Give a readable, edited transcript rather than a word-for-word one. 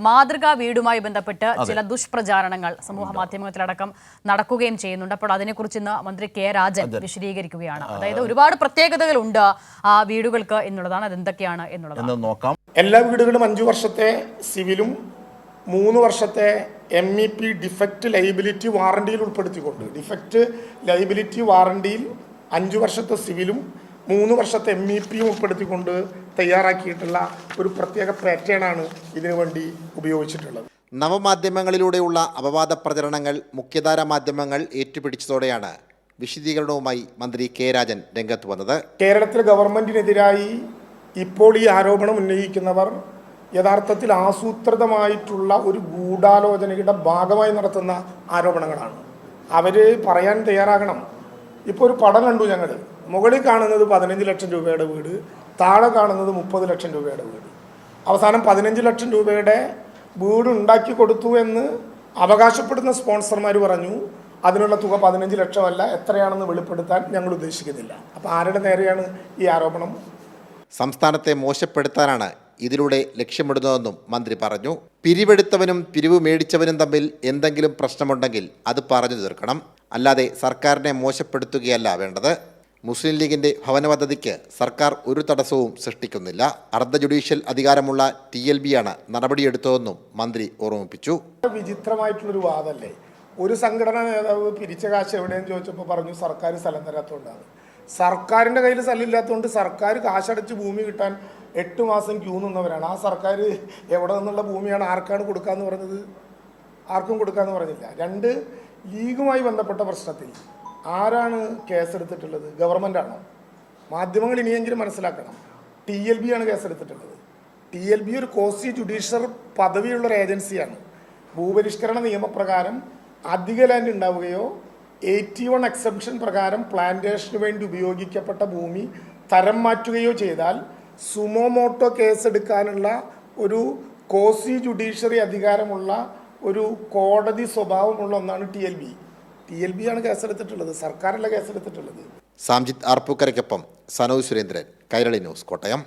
മാതൃകാ വീടുമായി ബന്ധപ്പെട്ട് ചില ദുഷ്പ്രചാരണങ്ങൾ സമൂഹ മാധ്യമത്തിലടക്കം നടക്കുകയും ചെയ്യുന്നുണ്ട്. അപ്പോൾ അതിനെക്കുറിച്ച് ഇന്ന് മന്ത്രി കെ രാജൻ വിശദീകരിക്കുകയാണ്. അതായത് ഒരുപാട് പ്രത്യേകതകളുണ്ട് ആ വീടുകൾക്ക് എന്നുള്ളതാണ്. അതെന്തൊക്കെയാണ് എന്നുള്ളത് നോക്കാം. എല്ലാ വീടുകളും 5 വർഷത്തെ സിവിലും 3 വർഷത്തെ MEP ഡിഫക്റ്റ് ലയബിലിറ്റി വാറണ്ടിയിൽ ഉൾപ്പെടുത്തിക്കൊണ്ട് ഡിഫക്റ്റ് ലയബിലിറ്റി വാറണ്ടിയിൽ 5 വർഷത്തെ സിവിലും 3 വർഷത്തെ MEPയും ഉൾപ്പെടുത്തിക്കൊണ്ട് തയ്യാറാക്കിയിട്ടുള്ള ഒരു പ്രത്യേക പാറ്റേണാണ് ഇതിനു വേണ്ടി ഉപയോഗിച്ചിട്ടുള്ളത്. നവമാധ്യമങ്ങളിലൂടെയുള്ള അപവാദ പ്രചരണങ്ങൾ മുഖ്യധാര മാധ്യമങ്ങൾ ഏറ്റുപിടിച്ചതോടെയാണ് വിശദീകരണവുമായി മന്ത്രി കെ രാജൻ രംഗത്ത് വന്നത്. കേരളത്തിലെ ഗവൺമെന്റിനെതിരായി ഇപ്പോൾ ഈ ആരോപണം ഉന്നയിക്കുന്നവർ യഥാർത്ഥത്തിൽ ആസൂത്രിതമായിട്ടുള്ള ഒരു ഗൂഢാലോചനയുടെ ഭാഗമായി നടത്തുന്ന ആരോപണങ്ങളാണ്. അവർ പറയാൻ തയ്യാറാകണം. ഇപ്പോൾ ഒരു പടം കണ്ടു ഞങ്ങൾ. മുകളിൽ കാണുന്നത് 15 ലക്ഷം രൂപയുടെ വീട്, താഴെ കാണുന്നത് 30 ലക്ഷം രൂപയുടെ വീട്. അവസാനം 15 ലക്ഷം രൂപയുടെ വീട് ഉണ്ടാക്കി കൊടുത്തു എന്ന് അവകാശപ്പെടുന്ന സ്പോൺസർമാർ പറഞ്ഞു. അതിനുള്ള തുക 15 ലക്ഷമല്ല, എത്രയാണെന്ന് വെളിപ്പെടുത്താൻ ഞങ്ങൾ ഉദ്ദേശിക്കുന്നില്ല. അപ്പോൾ ആരുടെ നേരെയാണ് ഈ ആരോപണം? സംസ്ഥാനത്തെ മോശപ്പെടുത്താനാണ് ഇതിലൂടെ ലക്ഷ്യമിടുന്നതെന്നും മന്ത്രി പറഞ്ഞു. പിരിവെടുത്തവനും പിരിവ് മേടിച്ചവനും തമ്മിൽ എന്തെങ്കിലും പ്രശ്നമുണ്ടെങ്കിൽ അത് പറഞ്ഞു തീർക്കണം, അല്ലാതെ സർക്കാരിനെ മോശപ്പെടുത്തുകയല്ല വേണ്ടത്. മുസ്ലിം ലീഗിന്റെ ഭവന പദ്ധതിക്ക് സർക്കാർ ഒരു തടസ്സവും സൃഷ്ടിക്കുന്നില്ല. അർദ്ധ ജുഡീഷ്യൽ അധികാരമുള്ള TLB ആണ് നടപടിയെടുത്തതെന്നും മന്ത്രി ഓർമ്മിപ്പിച്ചു. വിചിത്രമായിട്ടുള്ളൊരു വാദമല്ലേ? ഒരു സംഘടനാ നേതാവ് പിരിച്ച കാശ് എവിടെയെന്ന് ചോദിച്ചപ്പോൾ പറഞ്ഞു സർക്കാർ സ്ഥലം തരാത്തതുകൊണ്ടാണ്. സർക്കാരിൻ്റെ കയ്യിൽ സ്ഥലമില്ലാത്തതുകൊണ്ട് സർക്കാർ കാശടച്ച് ഭൂമി കിട്ടാൻ 8 മാസം ക്യൂ നിന്നവരാണ്. ആ സർക്കാർ എവിടെ നിന്നുള്ള ഭൂമിയാണ് ആർക്കാണ് കൊടുക്കാമെന്ന് പറഞ്ഞത്? ആർക്കും കൊടുക്കാമെന്ന് പറഞ്ഞില്ല. 2, ലീഗുമായി ബന്ധപ്പെട്ട പ്രശ്നത്തിൽ ആരാണ് കേസെടുത്തിട്ടുള്ളത്? ഗവൺമെൻറ്റാണോ? മാധ്യമങ്ങൾ ഇനിയെങ്കിലും മനസ്സിലാക്കണം. TLB ആണ് കേസെടുത്തിട്ടുള്ളത്. TLB ഒരു കോസി ജുഡീഷ്യൽ പദവിയുള്ളൊരു ഏജൻസിയാണ്. ഭൂപരിഷ്കരണ നിയമപ്രകാരം അധിക ലാൻഡ് ഉണ്ടാവുകയോ 81 എക്സെപ്ഷൻ പ്രകാരം പ്ലാന്റേഷന് വേണ്ടി ഉപയോഗിക്കപ്പെട്ട ഭൂമി തരം മാറ്റുകയോ ചെയ്താൽ സുമോമോട്ടോ കേസെടുക്കാനുള്ള ഒരു കോസി ജുഡീഷ്യറി അധികാരമുള്ള ഒരു കോടതി സ്വഭാവമുള്ള ഒന്നാണ് TLB ആണ് കേസെടുത്തിട്ടുള്ളത്, സർക്കാരല്ല കേസെടുത്തിട്ടുള്ളത്. സാംജിത് ആർപ്പൂക്കരയ്ക്കൊപ്പം സനോജ് സുരേന്ദ്രൻ, കൈരളി ന്യൂസ്, കോട്ടയം.